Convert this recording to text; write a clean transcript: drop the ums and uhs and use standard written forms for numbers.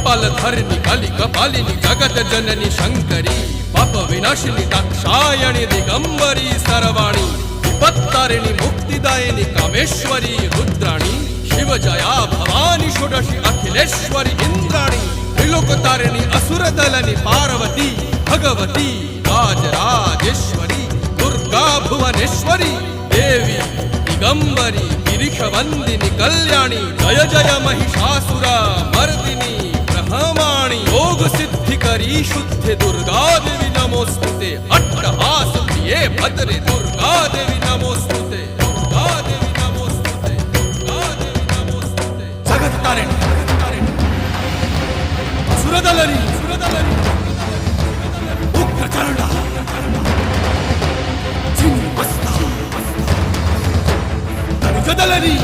कपालधरिणि कलि कपालिनि जगत जननी शंकरी पाप विनाशिनी दाक्षायणी दिगंबरी सर्वाणी विपत्तारिणी मुक्तिदायिनी कामेश्वरी रुद्राणी शिव जया भवानी षोडशी अखिलेश्वरी इंद्राणी त्रिलोकतारिणी असुरदलनि पार्वती भगवती राजराजेश्वरी दुर्गा भुवनेश्वरी देवी दिगंबरी गिरिशवंदिनी कल्याणी जय जय महिषासुर मर्दिनी ब्रह्माणी योग सिद्धिकरी शुद्धि दुर्गा देवी नमोस्तुते अट्टहास प्रिये भद्रे दुर्गा देवी नमोस्तुते दुर्गा देवी नमोस्तुते दुर्गा देवी नमोस्तुते जगत तारिणी सुरदलनी उग्रचरणा चिन्मस्ता जदलनी